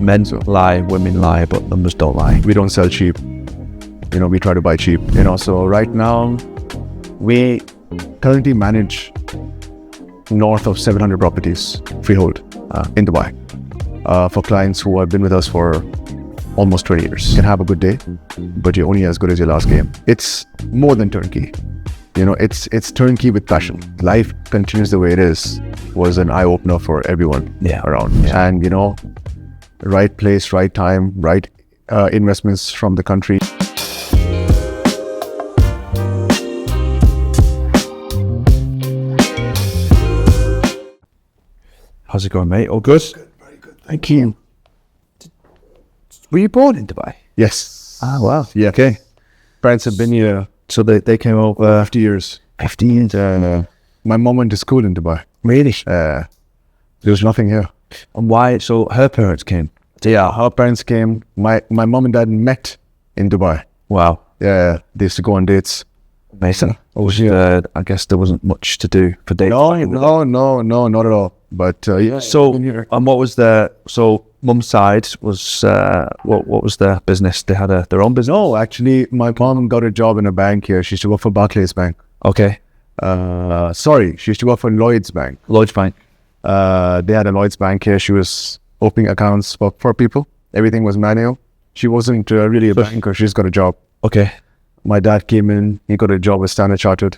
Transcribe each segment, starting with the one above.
Men lie, women lie, but numbers don't lie. We don't sell cheap. We try to buy cheap. So right now, we currently manage north of 700 properties, freehold, in Dubai, for clients who have been with us for almost 20 years. You can have a good day, but you're only as good as your last game. It's more than turnkey. It's turnkey with passion. Life continues the way it is was an eye-opener for everyone around. Yeah. And, right place, right time, right investments from the country. How's it going, mate? All good? Very good. Thank you. Were you born in Dubai? Yes. Ah, wow. Yeah. Okay. Parents have been here. So they came over 50 years. 50 years. My mom went to school in Dubai. Really? There was nothing here. And why? So her parents came? Yeah, her parents came. My mom and dad met in Dubai. Wow. Yeah, they used to go on dates. Amazing. I guess there wasn't much to do for dates. No, not at all. But yeah. So, and what was mum's side was, what was their business? They had their own business? No, actually, my mom got a job in a bank here. She used to work for Barclays Bank. Okay. She used to work for Lloyds Bank. Lloyds Bank. They had a Lloyds Bank here. She was opening accounts for people. Everything was manual. She wasn't really a banker. She just got a job. Okay. My dad came in. He got a job with Standard Chartered.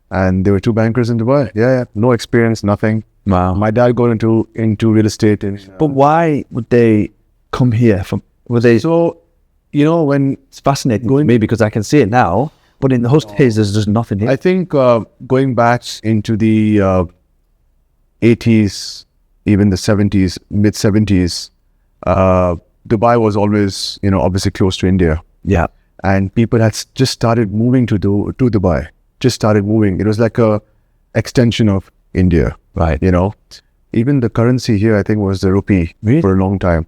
And there were two bankers in Dubai. Yeah. No experience, nothing. Wow. My dad got into real estate. But why would they come here from? So, when it's fascinating to me because I can see it now. But in those days, there's just nothing here. I think going back into the 80s, even the 70s, mid 70s, Dubai was always, obviously close to India. Yeah. And people had just started moving to Dubai. Just started moving. It was like a extension of India. Right. Even the currency here, I think, was the rupee for a long time.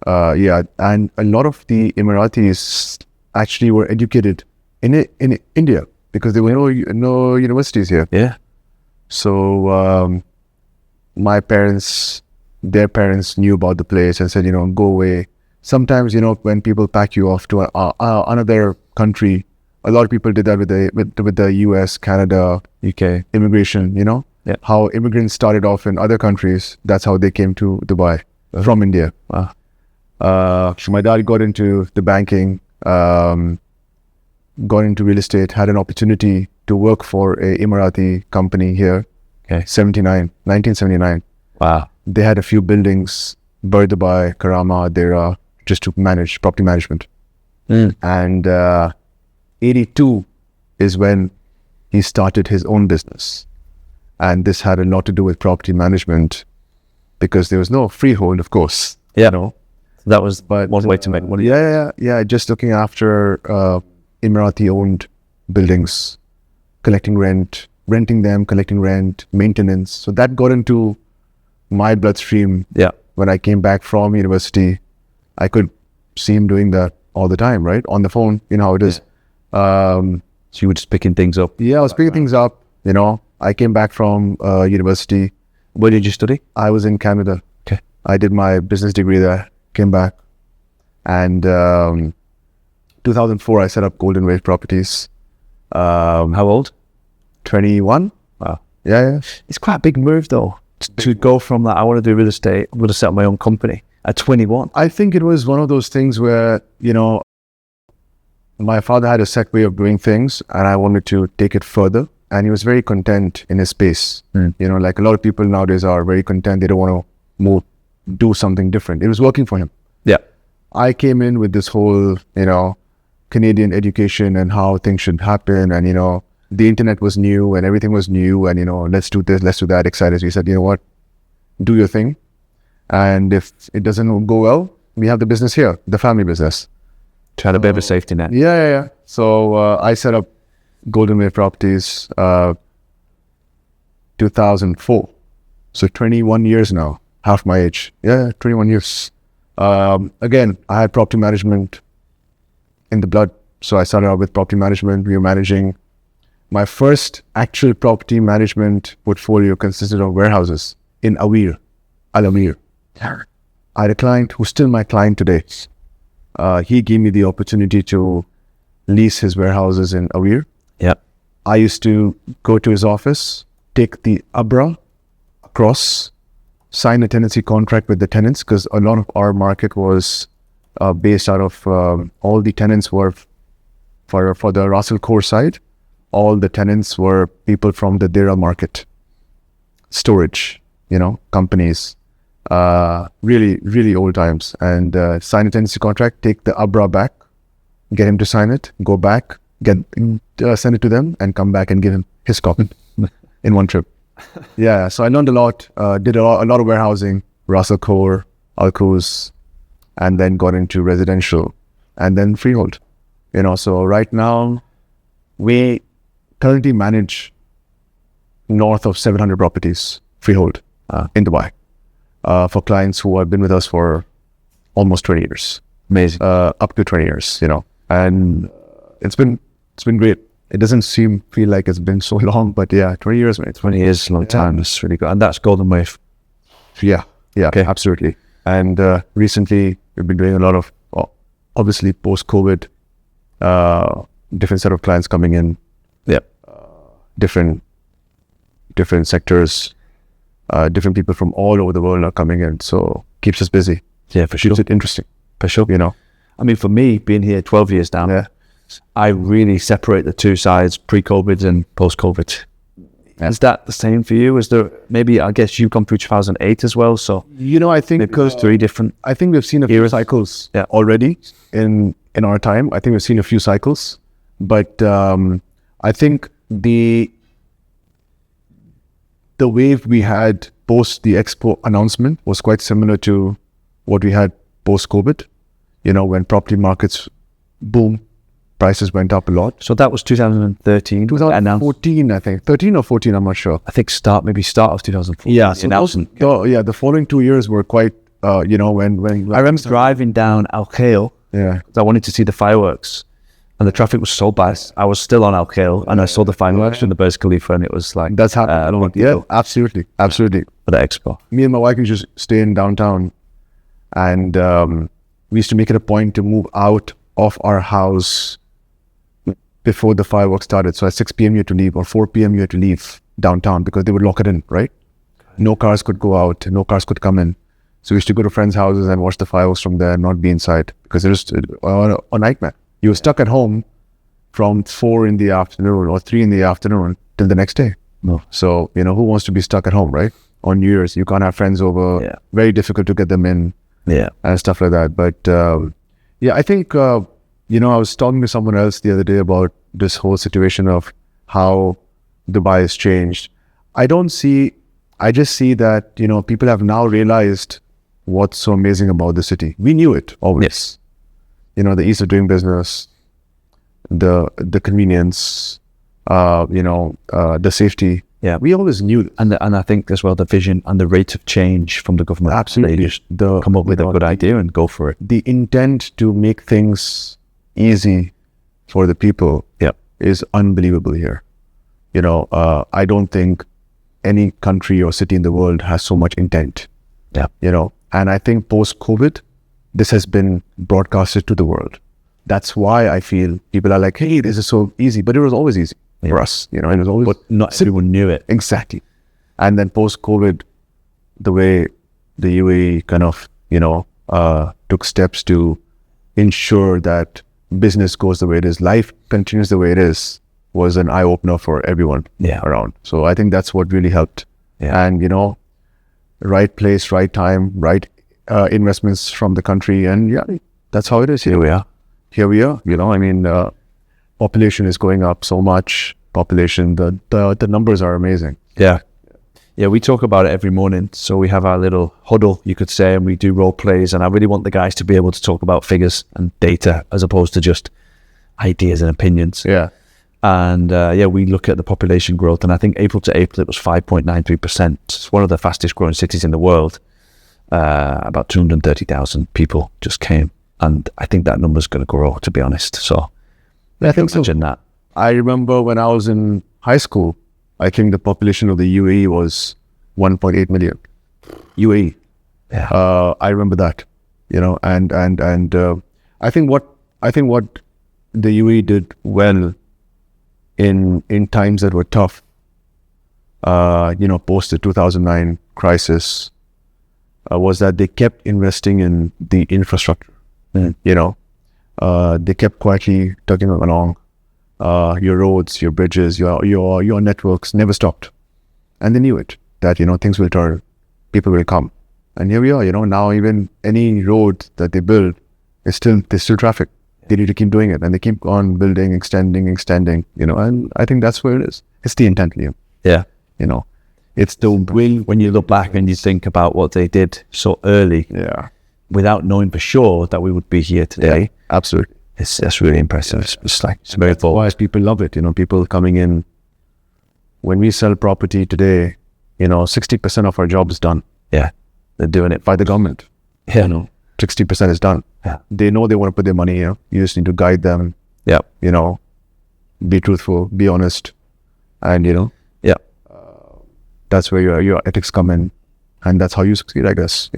Yeah. And a lot of the Emiratis actually were educated in India because there were no universities here. Yeah. So their parents knew about the place and said, go away. Sometimes, when people pack you off to another country, a lot of people did that with the US, Canada, UK immigration, Yeah. How immigrants started off in other countries. That's how they came to Dubai from India. Wow. So my dad got into the banking, got into real estate, had an opportunity to work for a Emirati company here. Okay. 1979. Wow. They had a few buildings, Bur Dubai, Karama, Dera, just to manage property management. And 82 is when he started his own business. And this had a lot to do with property management because there was no freehold, of course. Yeah. That was one way to make money. Yeah. Just looking after Emirati-owned buildings, collecting rent, renting them, collecting rent, maintenance. So that got into my bloodstream. Yeah. When I came back from university, I could see him doing that all the time, right? On the phone, how it is. Yeah. So you were just picking things up? Yeah, I was picking things up, I came back from university. Where did you study? I was in Canada. Okay. I did my business degree there, came back. And 2004, I set up Golden Wave Properties. How old? 21. Wow. Yeah. It's quite a big move though, to go from that, I want to do real estate, I'm going to set up my own company at 21. I think it was one of those things where, my father had a set way of doing things and I wanted to take it further. And he was very content in his space. Like a lot of people nowadays are very content. They don't want to do something different. It was working for him. Yeah. I came in with this whole, Canadian education and how things should happen. And, the internet was new and everything was new. And, let's do this, let's do that, excited. So he said, you know what, do your thing. And if it doesn't go well, we have the business here, the family business. Try to be a safety net. Yeah. So I set up Golden Wave Properties 2004. So 21 years now, half my age. Yeah, 21 years. Again, I had property management in the blood. So I started out with property management. We were managing. My first actual property management portfolio consisted of warehouses in Al Amir. I had a client who's still my client today. He gave me the opportunity to lease his warehouses in Awir. Yep. I used to go to his office, take the Abra across, sign a tenancy contract with the tenants, because a lot of our market was based out of all the tenants were for the Russell core side. All the tenants were people from the Dera market, storage, companies, really, really old times. And sign a tenancy contract, take the Abra back, get him to sign it, go back, send it to them, and come back and give him his copy in one trip. Yeah, so I learned a lot, did a lot of warehousing, Russell core, Alcos, and then got into residential and then freehold. So right now we currently manage north of 700 properties freehold in Dubai for clients who have been with us for almost 20 years. Amazing. Up to 20 years, and it's been great. It doesn't feel like it's been so long, but yeah, 20 years, mate. 20 years is a long time. That's really good. And that's Golden Wave. Yeah, okay. Absolutely. And recently we've been doing a lot of, obviously post-COVID, different set of clients coming in. Yeah. Different sectors, different people from all over the world are coming in. So keeps us busy. Yeah, for sure. Keeps it interesting. For sure. I mean, for me, being here 12 years now, I really separate the two sides, pre-COVID and post-COVID. Yeah. Is that the same for you? Is there, maybe, I guess you've gone through 2008 as well, so I think because three different, I think we've seen a few cycles already in our time. I think we've seen a few cycles, but I think the wave we had post the Expo announcement was quite similar to what we had post-COVID. When property markets boom, prices went up a lot. So that was 2013. 2014, I think. 13 or 14, I'm not sure. I think start of 2014. Yeah, so the following 2 years were quite, when I remember driving down Al Khail. Yeah. I wanted to see the fireworks, and the traffic was so bad. I was still on Al Khail, and I saw the fireworks from the Burj Khalifa, and it was like that's happening. Absolutely. For the expo. Me and my wife used to stay in downtown, and we used to make it a point to move out of our house before the fireworks started. So at 6 p.m. you had to leave, or 4 p.m. you had to leave downtown, because they would lock it in, right? No cars could go out, no cars could come in. So we used to go to friends' houses and watch the fireworks from there, not be inside, because it was a nightmare. You were stuck at home from 4 in the afternoon or 3 in the afternoon till the next day. No. So, who wants to be stuck at home, right? On New Year's, you can't have friends over. Yeah. Very difficult to get them in. Yeah. And stuff like that. But I think, I was talking to someone else the other day about this whole situation of how Dubai has changed. I just see that, people have now realized what's so amazing about the city. We knew it always. The ease of doing business, the convenience, the safety. Yeah, we always knew, and I think as well the vision and the rate of change from the government. Absolutely, they just come up with a good idea and go for it. The intent to make things easy for the people, is unbelievable here. I don't think any country or city in the world has so much intent. Yeah, and I think post-COVID, this has been broadcasted to the world. That's why I feel people are like, "Hey, this is so easy," but it was always easy. For us, it was always. But not everyone knew it. Exactly. And then post-COVID, the way the UAE kind of, took steps to ensure that business goes the way it is, life continues the way it is, was an eye-opener for everyone around. So I think that's what really helped. Yeah. And, right place, right time, right investments from the country. And that's how it is. Here we are. Population is going up so much. The numbers are amazing. Yeah, we talk about it every morning. So we have our little huddle, you could say, and we do role plays. And I really want the guys to be able to talk about figures and data as opposed to just ideas and opinions. Yeah. And we look at the population growth, and I think April to April it was 5.93%. It's one of the fastest growing cities in the world. About 230,000 people just came, and I think that number's going to grow, to be honest. So I think imagine that. I remember when I was in high school, I think the population of the UAE was 1.8 million. UAE. Yeah. I remember that, and I think what the UAE did well in times that were tough, post the 2009 crisis, was that they kept investing in the infrastructure. They kept quietly tugging along. Your roads, your bridges, your networks never stopped, and they knew it, that things will turn, people will come, and here we are. Now even any road that they build there's still traffic. They need to keep doing it, and they keep on building, extending. And I think that's where it is. It's the intent, Liam. Yeah. It's the will. When you look back and you think about what they did so early, Yeah, without knowing for sure that we would be here today, absolutely. that's really impressive. It's very That's why people love it. People coming in. When we sell property today, 60% of our job is done. Yeah, they're doing it by the government. Yeah. 60% is done. Yeah. They know they want to put their money here. You just need to guide them. Yeah. Be truthful, be honest, and Yeah. That's where your ethics come in, and that's how you succeed, I guess.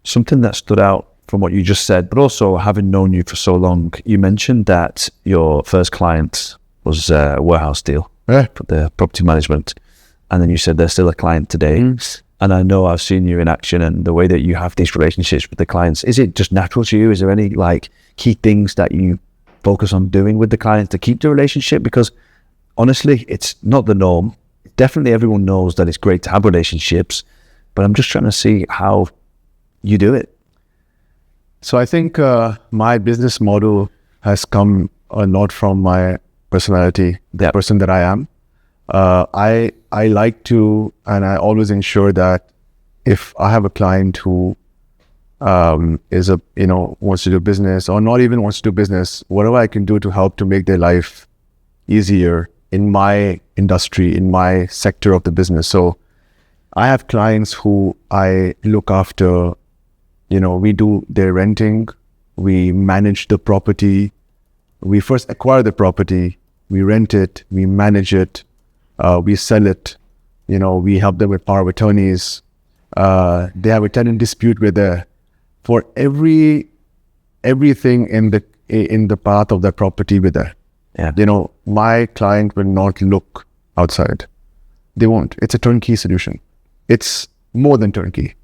Something that stood out from what you just said, but also having known you for so long, you mentioned that your first client was a warehouse deal for the property management, and then you said they're still a client today. And I know I've seen you in action, and the way that you have these relationships with the clients, is it just natural to you? Is there any key things that you focus on doing with the clients to keep the relationship? Because honestly, it's not the norm. Definitely everyone knows that it's great to have relationships, but I'm just trying to see how you do it. So I think my business model has come a lot from my personality, the person that I am. I like to, and I always ensure that if I have a client who is wants to do business, or not even wants to do business, whatever I can do to help to make their life easier in my industry, in my sector of the business. So I have clients who I look after. We do their renting, we manage the property, we first acquire the property, we rent it, we manage it, we sell it, we help them with power of attorneys. They have a tenant dispute for everything in the path of that property with there. Yeah. My client will not look outside. They won't. It's a turnkey solution. It's more than turnkey.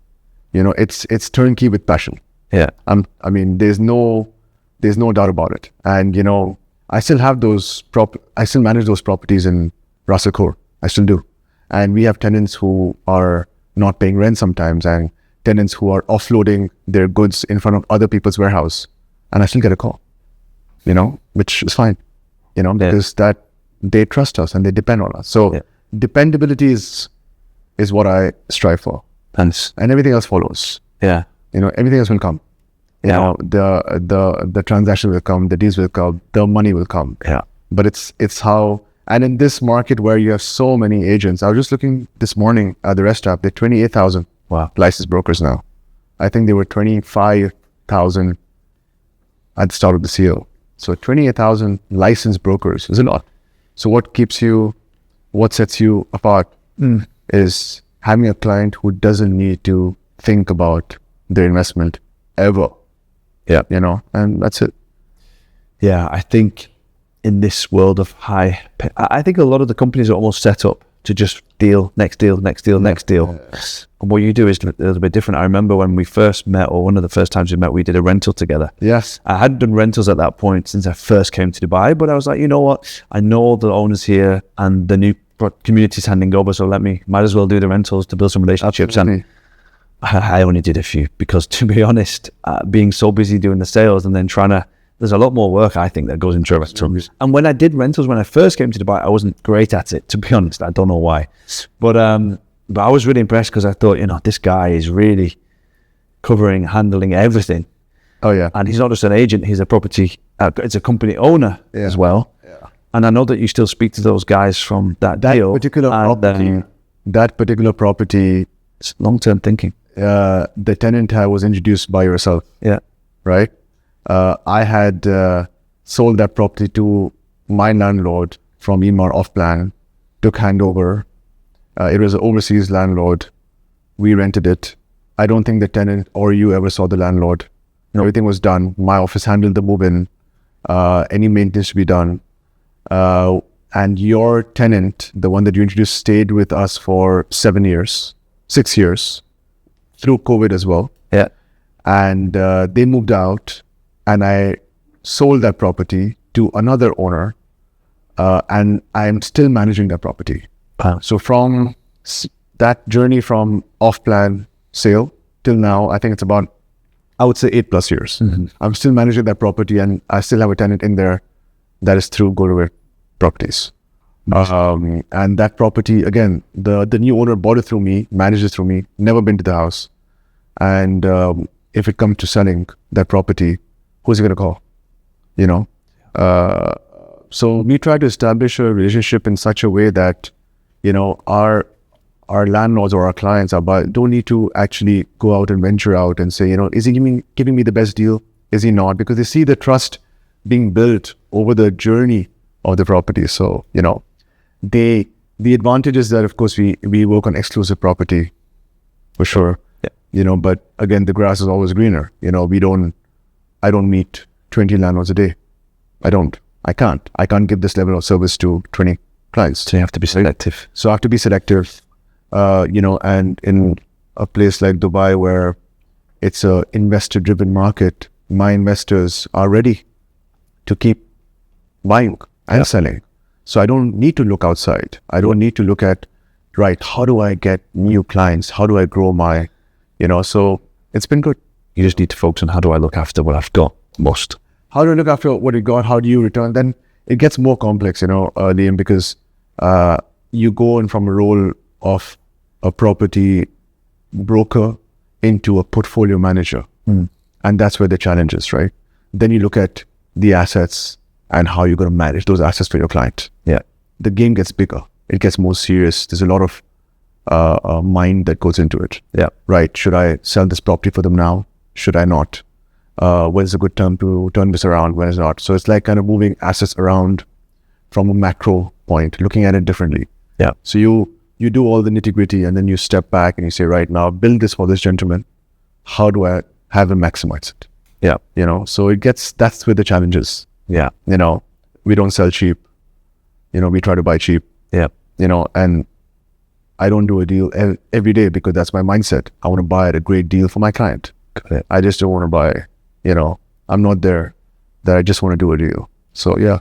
It's turnkey with passion. Yeah. There's no doubt about it. And I still have I still manage those properties in Ras Al Khor. I still do. And we have tenants who are not paying rent sometimes, and tenants who are offloading their goods in front of other people's warehouse. And I still get a call, which is fine, because that they trust us and they depend on us. So dependability is what I strive for. And everything else follows. Yeah. Everything else will come. The transaction will come, the deals will come, the money will come. Yeah. But it's how, and in this market where you have so many agents, I was just looking this morning at the rest app, there are 28,000 licensed brokers now. I think there were 25,000 at the start of the year. So 28,000 licensed brokers is a lot. So what sets you apart is having a client who doesn't need to think about their investment ever. Yeah. And that's it. Yeah, I think in this world of I think a lot of the companies are almost set up to just next deal. Yes. And what you do is a little bit different. I remember when we first met, or one of the first times we met, we did a rental together. Yes. I hadn't done rentals at that point since I first came to Dubai, but I was like, you know what? I know all the owners here and the new community's handing over, so might as well do the rentals to build some relationships. Absolutely. And I only did a few because, to be honest, being so busy doing the sales and then there's a lot more work, I think, that goes into a rental. And when I did rentals, when I first came to Dubai, I wasn't great at it, to be honest. I don't know why. But I was really impressed because I thought, this guy is really handling everything. Oh, yeah. And he's not just an agent, he's a property, it's a company owner as well. Yeah. And I know that you still speak to those guys from that deal. That particular property, it's long-term thinking. The tenant was introduced by yourself. Yeah. Right? I had sold that property to my landlord from Amar off-plan, took handover. It was an overseas landlord. We rented it. I don't think the tenant or you ever saw the landlord. No. Everything was done. My office handled the move-in, any maintenance to be done. And your tenant, the one that you introduced, stayed with us for 6 years, through COVID as well. Yeah. And they moved out, and I sold that property to another owner, and I'm still managing that property. Wow. So from that journey from off-plan sale till now, I think it's about, I would say 8+ years. Mm-hmm. I'm still managing that property, and I still have a tenant in there that is through Go Properties. And that property, again, the new owner bought it through me, managed it through me, never been to the house. And if it comes to selling that property, who's he going to call? You know? So we try to establish a relationship in such a way that, you know, our landlords or our clients don't need to actually go out and venture out and say, you know, is he giving me the best deal? Is he not? Because they see the trust being built over the journey of the property. So, you know, the advantage is that, of course, we work on exclusive property for sure. Yeah. You know, but again, the grass is always greener. You know, I don't meet 20 landlords a day. I can't give this level of service to 20 clients. So you have to be selective. So I have to be selective, you know, and in a place like Dubai where it's a investor-driven market, my investors are ready to keep buying and selling. So I don't need to look outside. I don't need to look at, right, how do I get new clients? How do I grow my, you know, so it's been good. You just need to focus on how do I look after what I've got most. How do I look after what you got? How do you return? Then it gets more complex, you know, Liam, because you go in from a role of a property broker into a portfolio manager. And that's where the challenge is, right? Then you look at the assets and how you're going to manage those assets for your client. Yeah. The game gets bigger. It gets more serious. There's a lot of mind that goes into it. Yeah. Right. Should I sell this property for them now? Should I not? When's a good time to turn this around? When is not? So it's like kind of moving assets around from a macro point, looking at it differently. Yeah. So you do all the nitty gritty, and then you step back and you say, right, now build this for this gentleman. How do I have him maximize it? Yeah. You know, so that's where the challenge is. Yeah. You know, we don't sell cheap. You know, we try to buy cheap. Yeah. You know, and I don't do a deal every day because that's my mindset. I want to buy at a great deal for my client. Got it. I just don't want to buy, you know, I'm not there that I just want to do a deal. So, yeah.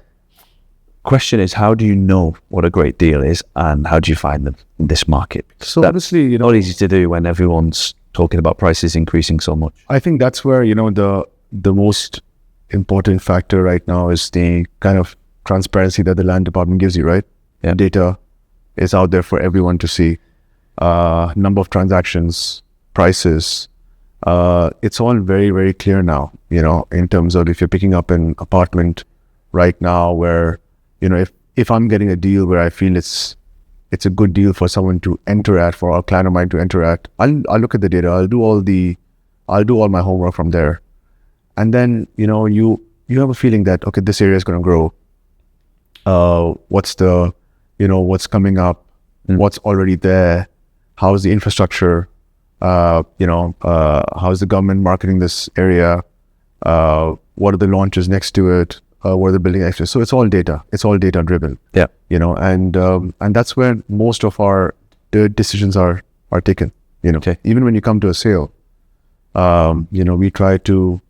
Question is, how do you know what a great deal is, and how do you find them in this market? So That's obviously, you know, not easy to do when everyone's talking about prices increasing so much. I think that's where, you know, the most important factor right now is the kind of transparency that the land department gives you, right? Yeah. Data is out there for everyone to see. Number of transactions, prices. It's all very, very clear now, you know, in terms of if you're picking up an apartment right now where, you know, if I'm getting a deal where I feel it's a good deal for someone to enter at, for a client of mine to enter at, I'll look at the data. I'll do all my homework from there. And then, you know, you have a feeling that, okay, this area is going to grow. What's coming up? What's already there? How's the infrastructure? How's the government marketing this area? What are the launches next to it? What are the building extras? So it's all data. It's all data driven. Yeah. You know, and that's where most of the decisions are taken. You know, Okay. Even when you come to a sale, you know, we try to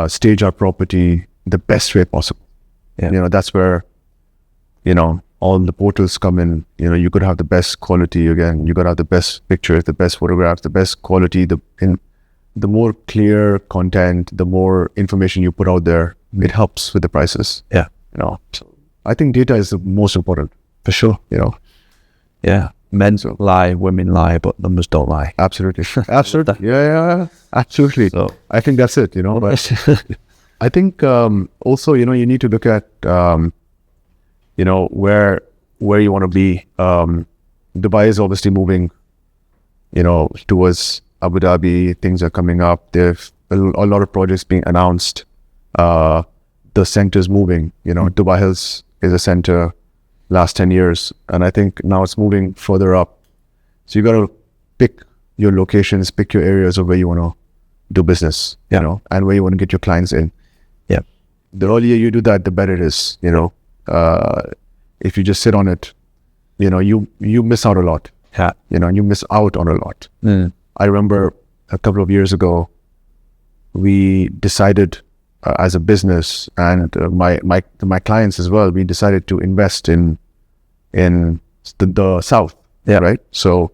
stage our property the best way possible. Yeah. You know, that's where, you know, all the portals come in. You know, you could have the best quality again. You could have the best pictures, the best photographs, the best quality. The more clear content, the more information you put out there, it helps with the prices. Yeah. You know, so I think data is the most important For sure. you know. Yeah. Men lie, women lie, but numbers don't lie. Absolutely. Absolutely. Yeah. Absolutely. So, I think that's it, you know. But I think also, you know, you need to look at, you know, where you want to be. Dubai is obviously moving, you know, towards Abu Dhabi. Things are coming up. There's a lot of projects being announced. The center's moving. You know, Dubai Hills is a center last 10 years. And I think now it's moving further up. So you got to pick your locations, pick your areas of where you want to do business, you know, and where you want to get your clients in. Yeah. The earlier you do that, the better it is, you know. If you just sit on it, you know, you miss out a lot. Yeah. You know, you miss out on a lot. I remember a couple of years ago, we decided as a business and my clients as well, we decided to invest in the South. Yeah. Right. So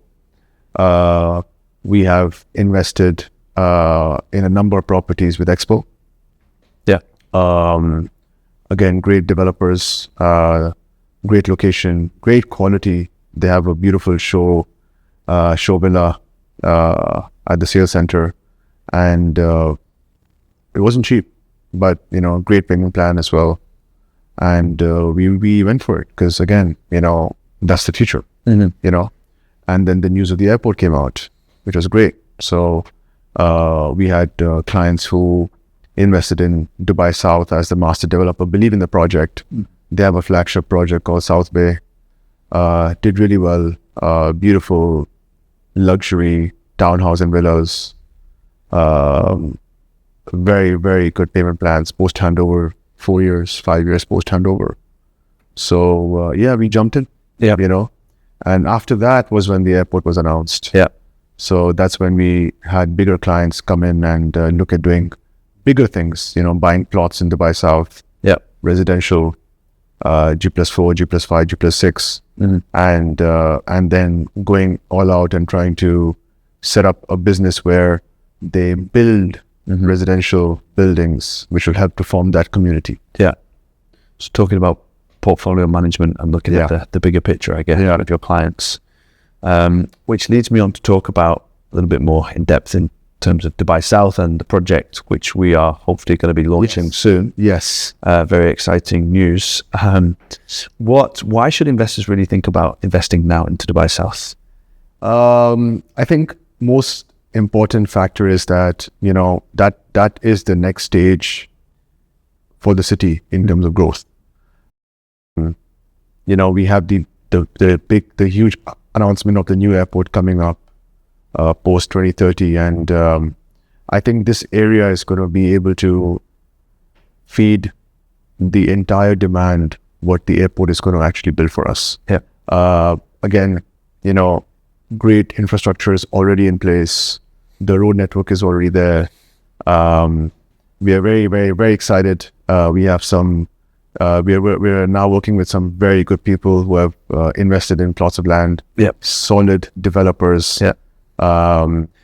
we have invested in a number of properties with Expo. Yeah. Again, great developers, great location, great quality. They have a beautiful show villa at the sales center, and it wasn't cheap, but you know, great payment plan as well. And we went for it because again, you know, that's the future. You know, and then the news of the airport came out, which was great. So we had clients who invested in Dubai South as the master developer, believe in the project. They have a flagship project called South Bay. Did really well. Beautiful luxury townhouse and villas. Very, very good payment plans. Post handover, 4 years, 5 years post handover. So yeah, we jumped in. Yeah. You know, and after that was when the airport was announced. Yeah. So that's when we had bigger clients come in and look at doing bigger things. You know, buying plots in Dubai South. Yeah. Residential. G+4, G+5, G+6, and then going all out and trying to set up a business where they build residential buildings, which will help to form that community. Yeah. So talking about portfolio management and looking at the bigger picture, I guess, out of your clients, which leads me on to talk about a little bit more in depth in terms of Dubai South and the project, which we are hopefully going to be launching soon. Yes. Very exciting news. Why should investors really think about investing now into Dubai South? I think most important factor is that, you know, that is the next stage for the city in terms of growth. You know, we have the huge announcement of the new airport coming up post 2030, and I think this area is going to be able to feed the entire demand what the airport is going to actually build for us. Yeah. Again, you know, great infrastructure is already in place. The road network is already there. We are very, very, very excited. We have some. We're now working with some very good people who have invested in plots of land. Yeah. Solid developers. Yeah.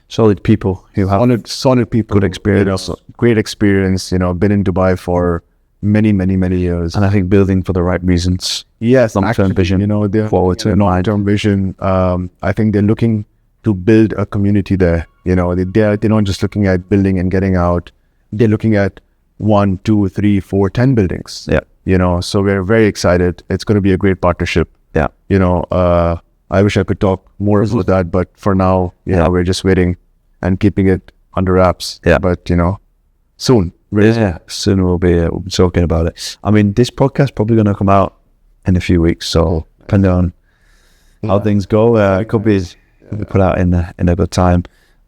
Solid people who have solid people, good experience, you know, great experience. You know, been in Dubai for many, many, many years, and I think building for the right reasons. Yes, long-term vision. You know, they're forward to long-term vision. I think they're looking to build a community there. You know, they're not just looking at building and getting out. They're looking at 1, 2, 3, 4, 10 buildings. Yeah. You know, so we're very excited. It's going to be a great partnership. Yeah. You know, I wish I could talk more about that, but for now, you know, we're just waiting and keeping it under wraps. Yeah. But, you know, soon. Soon we'll be talking about it. I mean, this podcast probably going to come out in a few weeks, so depending on how things go, it could be put out in a good time.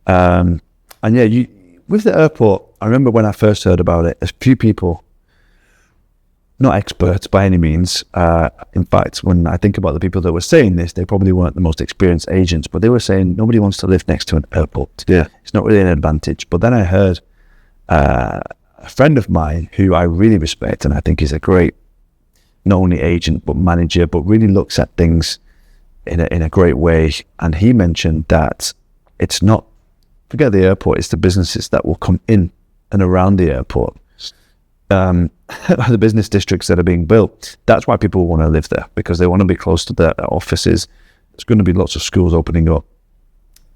And yeah, with the airport, I remember when I first heard about it, a few people, not experts by any means. In fact, when I think about the people that were saying this, they probably weren't the most experienced agents, but they were saying nobody wants to live next to an airport. Yeah. It's not really an advantage. But then I heard a friend of mine who I really respect, and I think is a great, not only agent, but manager, but really looks at things in a great way. And he mentioned that it's not, forget the airport, it's the businesses that will come in and around the airport. The business districts that are being built, that's why people want to live there, because they want to be close to their offices. There's going to be lots of schools opening up.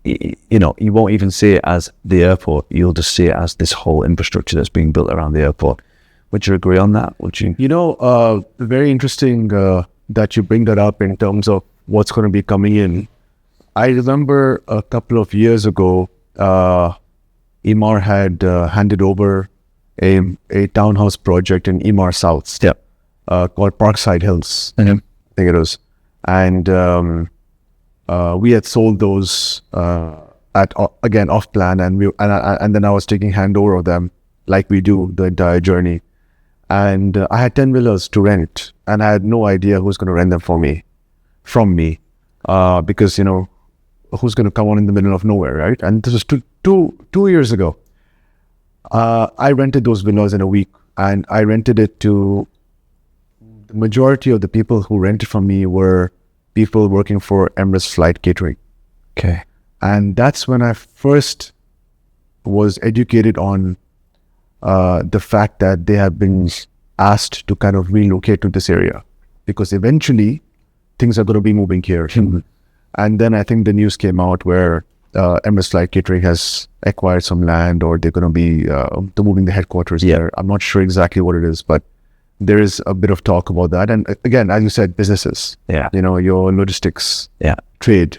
You know, you won't even see it as the airport, you'll just see it as this whole infrastructure that's being built around the airport. Would you agree on that? Would you? You know, very interesting that you bring that up in terms of what's going to be coming in. I remember a couple of years ago, Amar had handed over a townhouse project in Amar South, called Parkside Hills. I think it was, and we had sold those again off plan, and then I was taking handover of them like we do the entire journey. And I had 10 villas to rent, and I had no idea who's going to rent them from me, because who's going to come on in the middle of nowhere, right? And this was two years ago. I rented those villas in a week, and I rented it to the majority of the people who rented from me were people working for Emirates Flight Catering. Okay. And that's when I first was educated on the fact that they have been asked to kind of relocate to this area, because eventually things are going to be moving here. And then I think the news came out where Emirates Flight Catering has acquired some land, or they're going to be they're moving the headquarters there. I'm not sure exactly what it is, but there is a bit of talk about that. And again, as you said, businesses, your logistics, trade,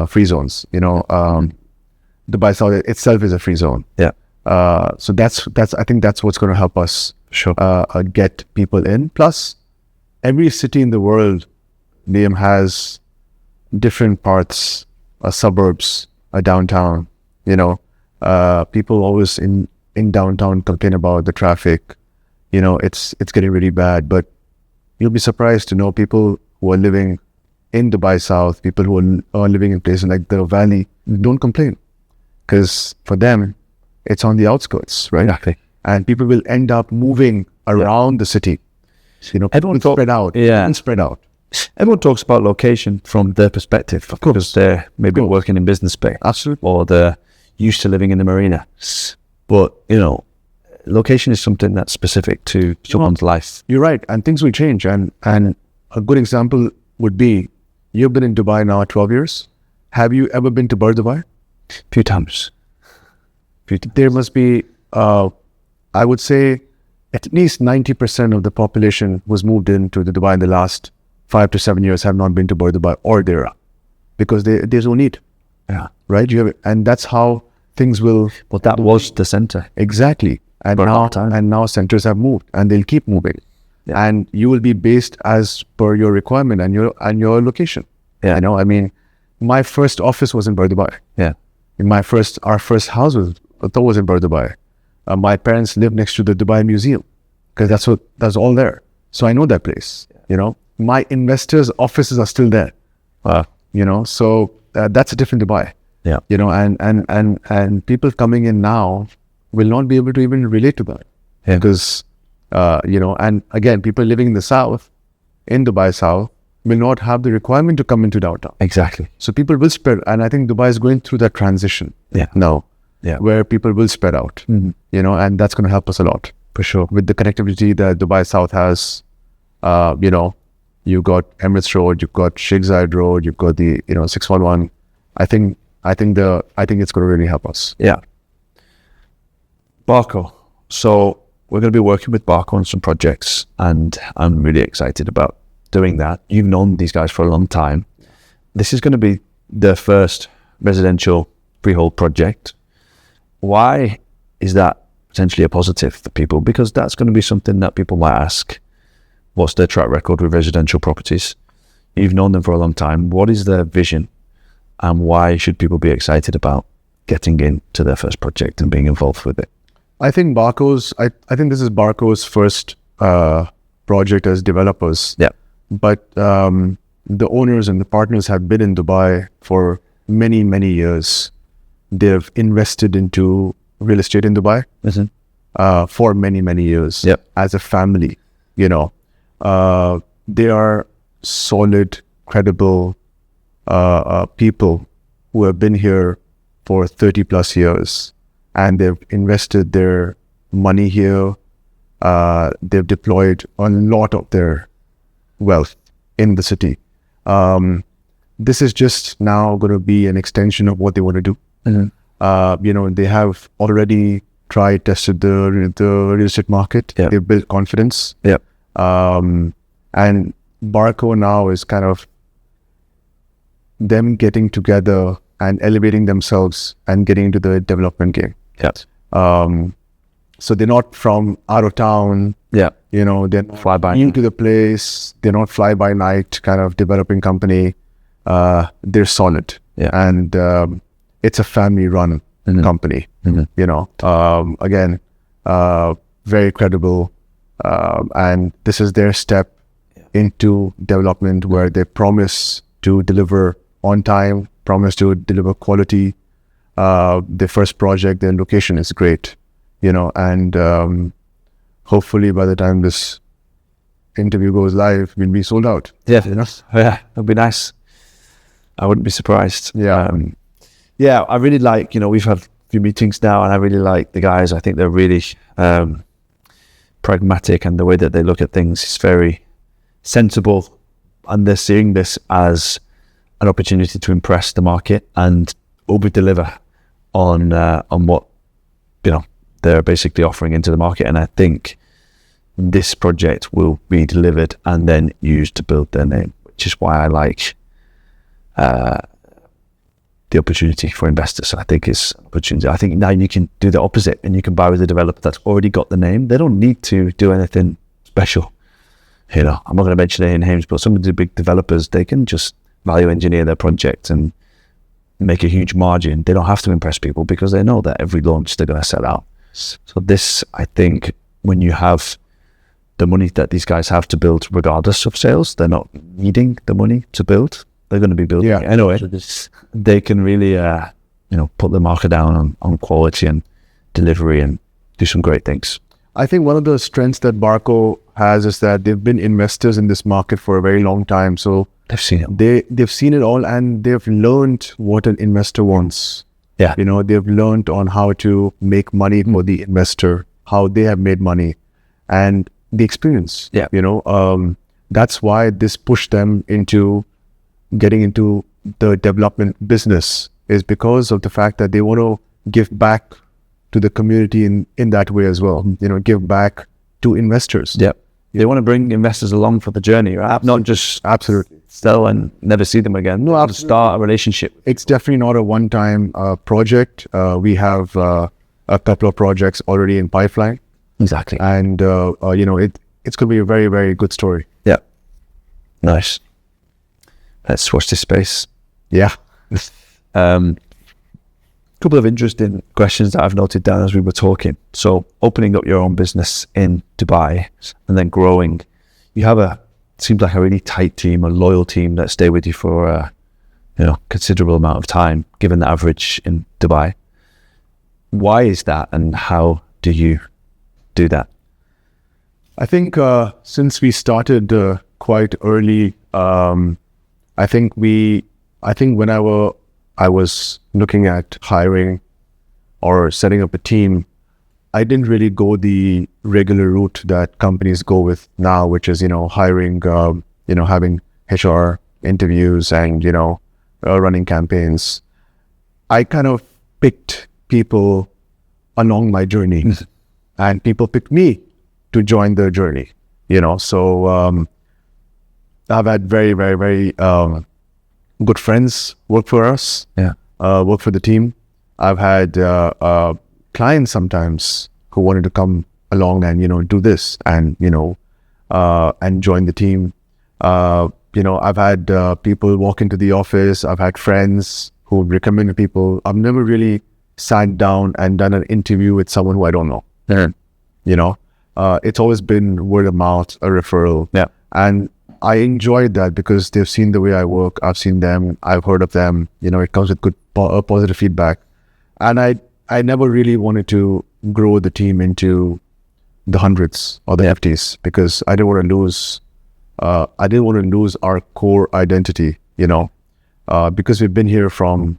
free zones, Dubai South itself is a free zone. So that's I think that's what's going to help us get people in. Plus, every city in the world, Liam, has different parts, suburbs, a downtown. People always in downtown complain about the traffic. It's getting really bad, but you'll be surprised to know people who are living in Dubai South, people who are living in places like the Valley, don't complain, because for them, it's on the outskirts, right? Exactly. And people will end up moving around the city. Everyone spread out. Spread out. Everyone talks about location from their perspective, of course, because they're maybe working in business space, absolutely, or they're used to living in the marina. But location is something that's specific to someone's life. You're right, and things will change. And a good example would be, you've been in Dubai now 12 years. Have you ever been to Dubai? A few times. There must be, I would say, at least 90% of the population who's moved into the Dubai in the last 5 to 7 years have not been to Dubai or Dera, because there's no need. Right? And that's how things will. But that was the center. Exactly. And now centers have moved, and they'll keep moving. And you will be based as per your requirement and your location. I mean, my first office was in Dubai. Our first house was in Dubai. My parents lived next to the Dubai Museum, because that's all there. So I know that place. My investors' offices are still there. So that's a different Dubai. And people coming in now will not be able to even relate to that, because and again, people living in the south, in Dubai South, will not have the requirement to come into downtown. Exactly. So people will spread, and I think Dubai is going through that transition now, where people will spread out. And that's going to help us a lot, for sure, with the connectivity that Dubai South has. You've got Emirates Road, you've got Sheikh Zayed Road, you've got the 611. I think it's going to really help us. Barco. So we're going to be working with Barco on some projects, and I'm really excited about doing that. You've known these guys for a long time. This is going to be their first residential freehold project. Why is that potentially a positive for people? Because that's going to be something that people might ask. What's their track record with residential properties? You've known them for a long time. What is their vision, and why should people be excited about getting into their first project and being involved with it? I think I think this is Barco's first project as developers. But the owners and the partners have been in Dubai for many, many years. They've invested into real estate in Dubai for many, many years as a family. They are solid, credible people who have been here for 30 plus years, and they've invested their money here. They've deployed a lot of their wealth in the city. This is just now going to be an extension of what they want to do. They have already tested the real estate market. They've built confidence. And Barco now is kind of them getting together and elevating themselves and getting into the development game. So they're not from out of town. They're not fly by into the place. They're not fly by night kind of developing company. They're solid. And it's a family-run company. You know, again, very credible, and this is their step into development where they promise to deliver on time, promise to deliver quality. Their first project, their location is great, you know, and hopefully by the time this interview goes live, we'll be sold out. Yeah, it'd be nice. I wouldn't be surprised. Yeah. I really like, you know, we've had a few meetings now, and I really like the guys. I think they're really pragmatic, and the way that they look at things is very sensible, and they're seeing this as an opportunity to impress the market and over deliver on what, you know, they're basically offering into the market. And I think this project will be delivered and then used to build their name, which is why I like the opportunity for investors. I think it's an opportunity. I think now you can do the opposite, and you can buy with a developer that's already got the name. They don't need to do anything special. You know, I'm not going to mention any names, but some of the big developers, they can just value engineer their project and make a huge margin. They don't have to impress people because they know that every launch they're going to sell out. So this, I think, when you have the money that these guys have to build, regardless of sales, they're not needing the money to build. They're going to be building it anyway. They can really, you know, put the marker down on quality and delivery and do some great things. I think one of the strengths that Barco has is that they've been investors in this market for a very long time. So they've seen it. They've seen it all, and they've learned what an investor wants. Yeah. You know, they've learned on how to make money for the investor, how they have made money, and the experience. Yeah. You know, that's why this pushed them into getting into the development business, is because of the fact that they want to give back to the community in that way as well. You know, give back to investors. Yeah. They want to bring investors along for the journey, right? Not just sell and never see them again. No, start a relationship. It's definitely not a one-time project. We have a couple of projects already in pipeline. Exactly. And, you know, it's going to be a very, very good story. Yeah. Nice. Let's watch this space. Yeah. Couple of interesting questions that I've noted down as we were talking. So opening up your own business in Dubai and then growing, you have seems like a really tight team, a loyal team that stay with you for a, you know, considerable amount of time, given the average in Dubai. Why is that, and how do you do that? I think since we started quite early, I think when I was looking at hiring or setting up a team, I didn't really go the regular route that companies go with now, which is, you know, hiring, you know, having HR interviews and, you know, running campaigns. I kind of picked people along my journey and people picked me to join their journey, you know. So I've had very, very, very good friends work for us, work for the team. I've had clients sometimes who wanted to come along and, you know, do this and, you know, and join the team. You know, I've had people walk into the office. I've had friends who recommended people. I've never really sat down and done an interview with someone who I don't know. You know, it's always been word of mouth, a referral. Yeah. And I enjoyed that because they've seen the way I work. I've seen them. I've heard of them. You know, it comes with good positive feedback. And I never really wanted to grow the team into the hundreds or the FTs because I didn't want to lose our core identity, you know, because we've been here from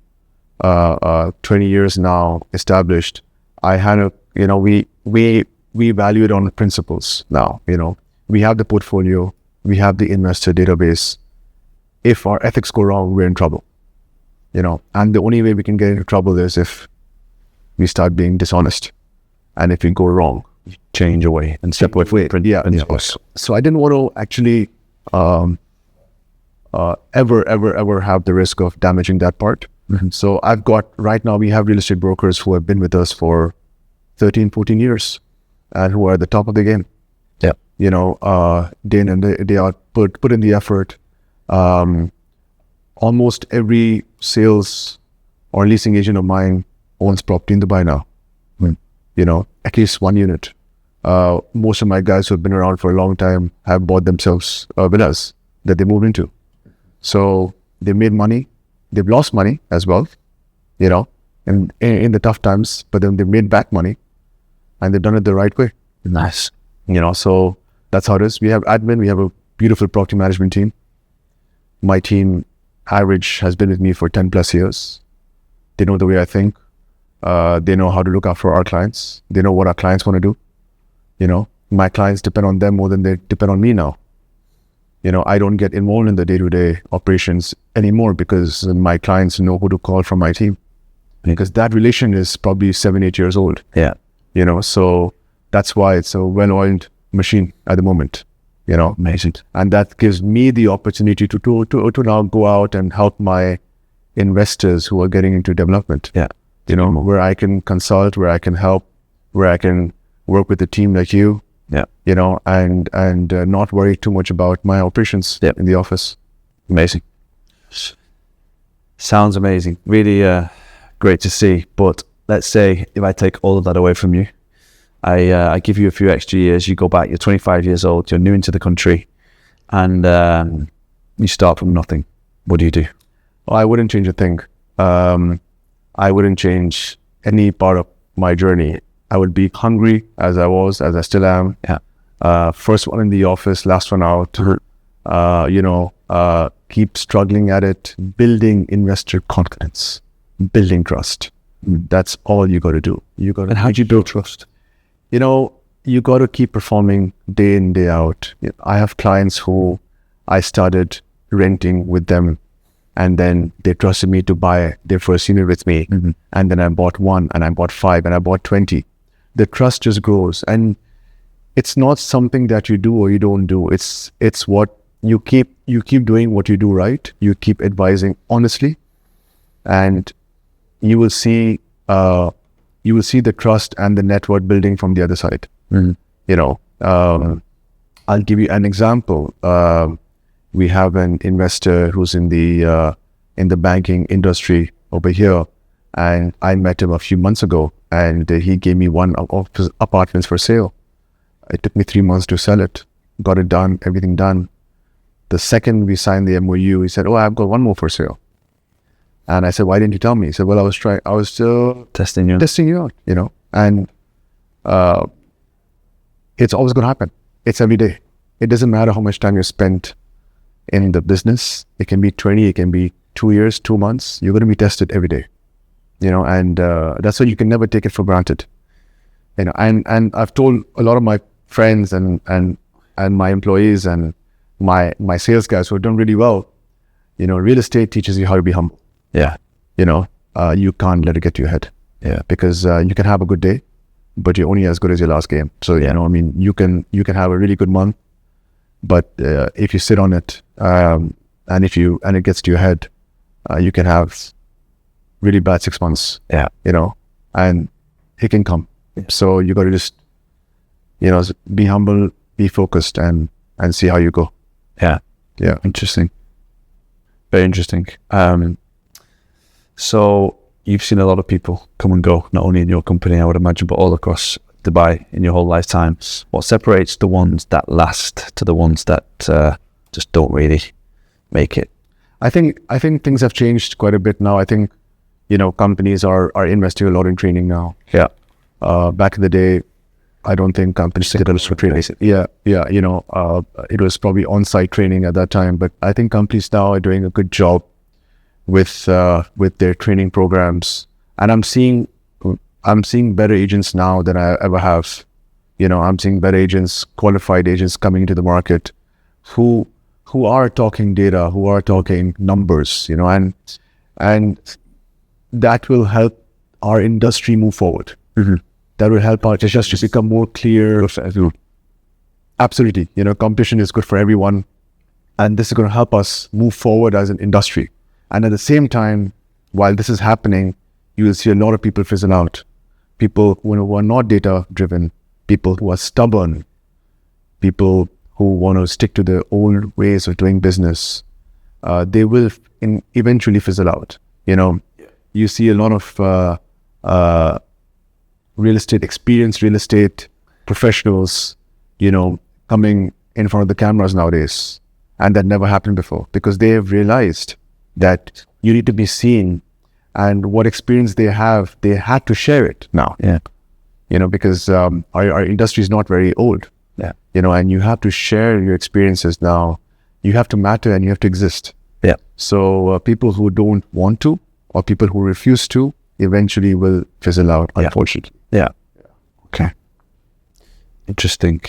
20 years now established. I had a, you know, we value it on principles now, you know. We have the portfolio, we have the investor database. If our ethics go wrong, we're in trouble, you know. And the only way we can get into trouble is if we start being dishonest. And if we go wrong, change away and step away from principles. So I didn't want to actually ever have the risk of damaging that part. So I've got, right now we have real estate brokers who have been with us for 13, 14 years and who are at the top of the game. Yeah. You know, day in and day out, put in the effort. Almost every sales or a leasing agent of mine owns property in Dubai now. At least one unit. Most of my guys who have been around for a long time have bought themselves villas that they moved into. So they made money. They've lost money as well, in the tough times, but then they made back money and they've done it the right way. Nice. So that's how it is. We have admin. We have a beautiful property management team. My team average has been with me for 10 plus years. They know the way I think. They know how to look after our clients. They know what our clients want to do. My clients depend on them more than they depend on me now. I don't get involved in the day-to-day operations anymore because my clients know who to call from my team. Because that relation is probably 7-8 years old. Yeah. So that's why it's a well-oiled machine at the moment. Amazing. And that gives me the opportunity to now go out and help my investors who are getting into development. Yeah. Where I can consult, where I can help, where I can work with a team like you. Yeah. And not worry too much about my operations in the office. Amazing. Sounds amazing. Really great to see. But let's say if I take all of that away from you, I give you a few extra years, you go back, you're 25 years old, you're new into the country, and you start from nothing. What do you do? Well, I wouldn't change a thing. I wouldn't change any part of my journey. I would be hungry as I was, as I still am. Yeah. First one in the office, last one out. Keep struggling at it, building investor confidence, building trust. That's all you got to do. And how do you build trust? You got to keep performing day in, day out. I have clients who I started renting with them, and then they trusted me to buy their first unit with me. Mm-hmm. And then I bought 1, and I bought 5, and I bought 20. The trust just grows. And it's not something that you do or you don't do. It's what you keep doing what you do right. You keep advising honestly, and you will see the trust and the network building from the other side. Mm-hmm. I'll give you an example. We have an investor who's in the banking industry over here, and I met him a few months ago, and he gave me one of his apartments for sale. It took me 3 months to sell it. Got it done, everything done. The second we signed the MOU, he said, "Oh, I've got one more for sale." And I said, "Why didn't you tell me?" He said, "Well, I was still testing you out, and it's always going to happen. It's every day. It doesn't matter how much time you spent in the business. It can be 20, it can be 2 years, 2 months. You're going to be tested every day, and that's why you can never take it for granted. And I've told a lot of my friends and my employees and my sales guys who have done really well, real estate teaches you how to be humble. Yeah. You can't let it get to your head. Yeah. Because you can have a good day, but you're only as good as your last game. So, you can have a really good month, but if you sit on it, and it gets to your head, you can have really bad 6 months. Yeah. And it can come. Yeah. So you got to just, be humble, be focused, and see how you go. Yeah. Yeah. Interesting. Very interesting. So you've seen a lot of people come and go, not only in your company, I would imagine, but all across Dubai in your whole lifetime. What separates the ones that last to the ones that just don't really make it? I think things have changed quite a bit now. I think, companies are investing a lot in training now. Yeah. Back in the day, I don't think companies did a lot of training. Yeah. It was probably on-site training at that time, but I think companies now are doing a good job with their training programs, and I'm seeing better agents now than I ever have. I'm seeing better agents, qualified agents coming into the market, who are talking data, who are talking numbers, and that will help our industry move forward. Mm-hmm. That will help our industry become more clear. Absolutely, competition is good for everyone, and this is going to help us move forward as an industry. And at the same time, while this is happening, you will see a lot of people fizzle out. People who are not data driven, people who are stubborn, people who want to stick to their old ways of doing business, they will eventually fizzle out. you see a lot of experienced real estate professionals, coming in front of the cameras nowadays. And that never happened before, because they have realized that you need to be seen, and what experience they have, they had to share it now. Yeah. Because our industry is not very old. Yeah. And you have to share your experiences now. You have to matter and you have to exist. Yeah. So people who don't want to, or people who refuse to, eventually will fizzle out, unfortunately. Yeah. Okay. Interesting.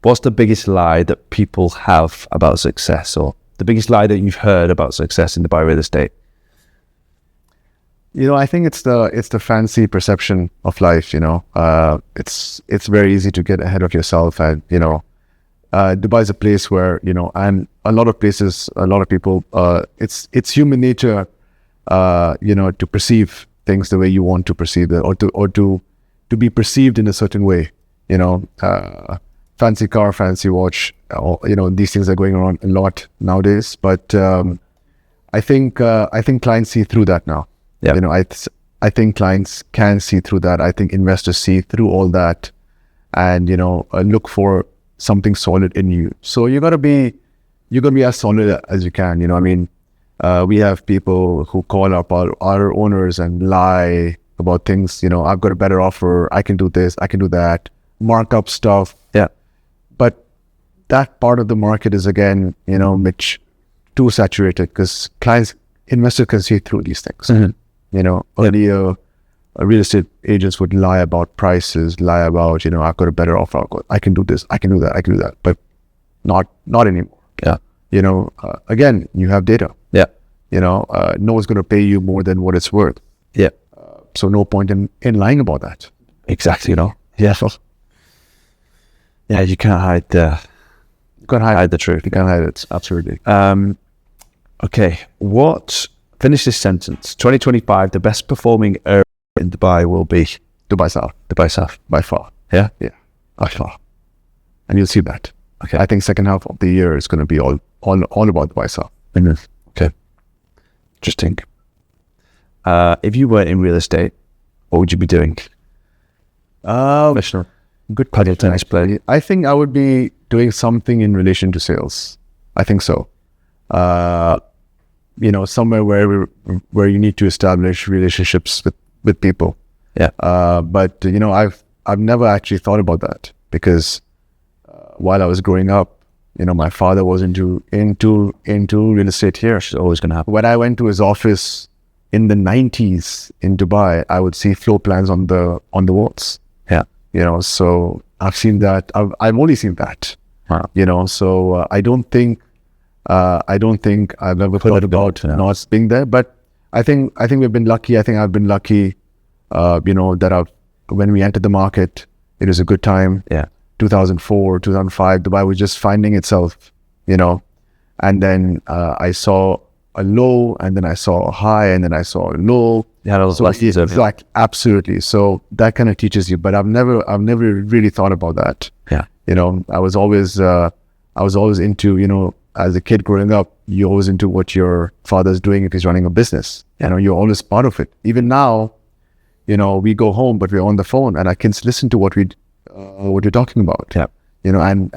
What's the biggest lie that people have about success, or the biggest lie that you've heard about success in Dubai real estate? I think it's the fancy perception of life. It's very easy to get ahead of yourself, and Dubai is a place where and a lot of places, a lot of people. It's human nature, to perceive things the way you want to perceive it, or to be perceived in a certain way. Fancy car, fancy watch. These things are going around a lot nowadays. But I think clients see through that now. Yeah. I think clients can see through that. I think investors see through all that, and look for something solid in you. So you're gonna be as solid as you can. We have people who call up our owners and lie about things. I've got a better offer. I can do this. I can do that. Mark up stuff. Yeah. But that part of the market is, again, Mitch, too saturated, because investors can see through these things. Mm-hmm. Earlier, real estate agents would lie about prices, lie about, I've got a better offer. I can do this. I can do that. I can do that. But not anymore. Yeah. Again, you have data. Yeah. No one's going to pay you more than what it's worth. Yeah. So no point in lying about that. Exactly. Yeah. Yeah. You can't hide the truth. You can't hide it. Absolutely. Okay. Finish this sentence. 2025, the best performing area in Dubai will be Dubai South. Dubai South. By far. Yeah. Yeah. By far. And you'll see that. Okay. I think second half of the year is going to be all about Dubai South. Mm-hmm. Okay. Interesting. If you weren't in real estate, what would you be doing? Commissioner. Good Paddle tennis player. I think I would be doing something in relation to sales. I think so. Somewhere where you need to establish relationships with people. Yeah. But I've never actually thought about that, because while I was growing up, my father was into real estate here. It's always going to happen. When I went to his office in the 90s in Dubai, I would see floor plans on the walls. Yeah. So I've seen that. I've only seen that. Wow. So I don't think I've ever thought about not being there. But I think we've been lucky. I think I've been lucky, that when we entered the market, it was a good time. Yeah. 2004, 2005, Dubai was just finding itself, and then I saw a low, and then I saw a high, and then I saw a low. Yeah, like absolutely. So that kind of teaches you. But I've never really thought about that. Yeah. I was always into, as a kid growing up, you're always into what your father's doing if he's running a business. You're always part of it. Even now, we go home, but we're on the phone, and I can listen to what you're talking about. Yeah. And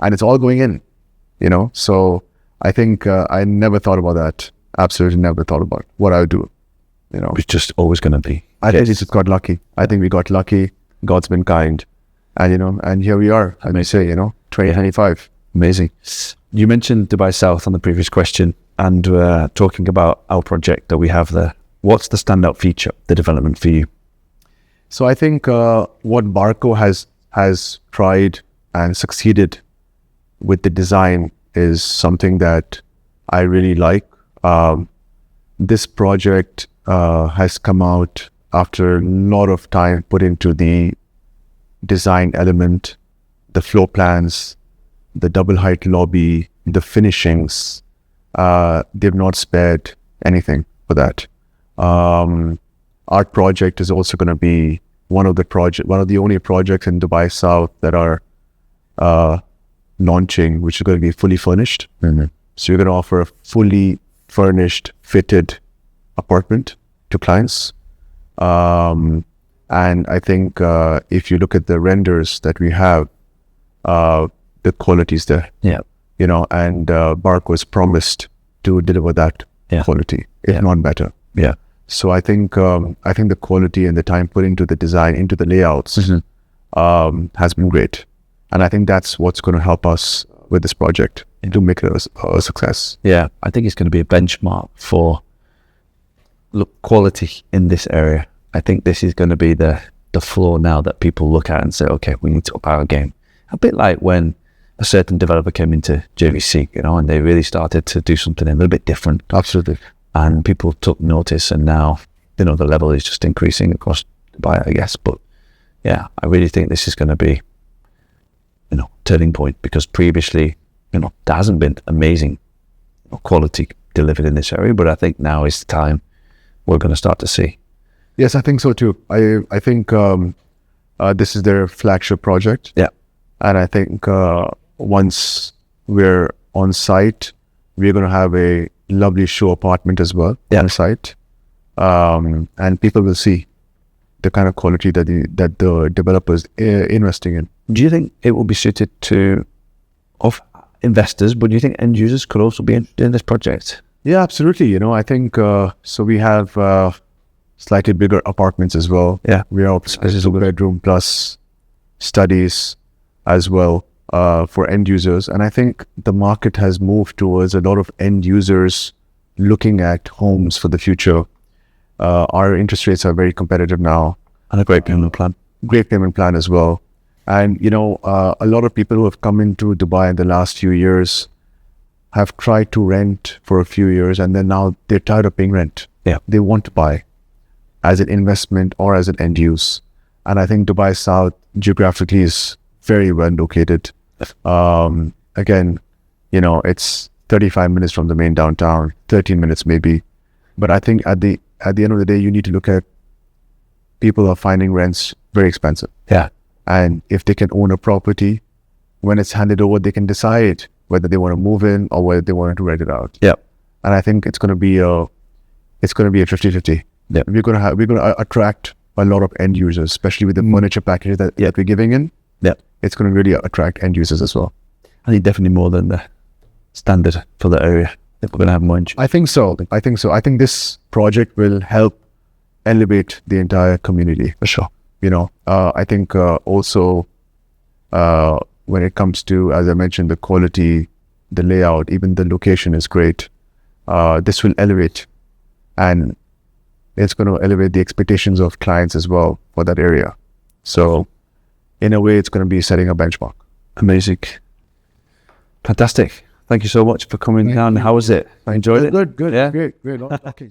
it's all going in. So I think I never thought about that. Absolutely never thought about what I would do. It's just always going to be. I think we just got lucky. I think we got lucky. God's been kind, and here we are. I may say, 2025. Amazing. You mentioned Dubai South on the previous question, and talking about our project that we have there. What's the standout feature, the development for you? So I think what Barco has tried and succeeded with the design is something that I really like. This project has come out after a lot of time put into the design element, the floor plans, the double height lobby, the finishings. They've not spared anything for that. Our project is also going to be one of the only projects in Dubai South that are launching, which is going to be fully furnished. Mm-hmm. So you're going to offer a fully furnished, fitted apartment to clients. And I think if you look at the renders that we have, the quality is there. Yeah. You know, and Bark was promised to deliver that quality, if not better. Yeah. So I think the quality and the time put into the design, into the layouts, has been great, and I think that's what's going to help us with this project to make it a success. Yeah, I think it's going to be a benchmark for quality in this area. I think this is going to be the floor now that people look at and say, okay, we need to up our game. A bit like when a certain developer came into JVC, you know, and they really started to do something a little bit different. Absolutely. And people took notice, and now, you know, the level is just increasing across Dubai, I guess. But yeah, I really think this is going to be, you know, turning point, because previously, you know, there hasn't been amazing quality delivered in this area, but I think now is the time we're going to start to see. Yes, I think so too. I think this is their flagship project. Yeah. And I think once we're on site, we're going to have a lovely show apartment as well on site. And people will see the kind of quality that the developers are investing in. Do you think it will be suited to investors, but do you think end users could also be interested in this project? Yeah, absolutely. You know, I think so. We have slightly bigger apartments as well. Yeah, we are a bedroom plus studies as well for end users, and I think the market has moved towards a lot of end users looking at homes for the future. Our interest rates are very competitive now, and a great payment plan. Great payment plan as well. And you know, a lot of people who have come into Dubai in the last few years have tried to rent for a few years, and then now they're tired of paying rent. Yeah, they want to buy as an investment or as an end use. And I think Dubai South geographically is very well located. Again, you know, it's 35 minutes from the main downtown, 13 minutes maybe. But I think at the end of the day, you need to look at people are finding rents very expensive. Yeah. And if they can own a property, when it's handed over, they can decide whether they want to move in or whether they want to rent it out. Yeah. And I think it's going to be a 50-50. Yeah. We're going to attract a lot of end users, especially with the furniture packages that we're giving in. Yeah. It's going to really attract end users as well. I think definitely more than the standard for the area. I think we're going to have more interest. I think so. I think this project will help elevate the entire community. For sure. You know, I think also when it comes to, as I mentioned, the quality, the layout, even the location is great. This will elevate, and it's going to elevate the expectations of clients as well for that area. So in a way, it's going to be setting a benchmark. Amazing. Fantastic. Thank you so much for coming down. How was it? I enjoyed it. Good. Yeah. Great. Okay.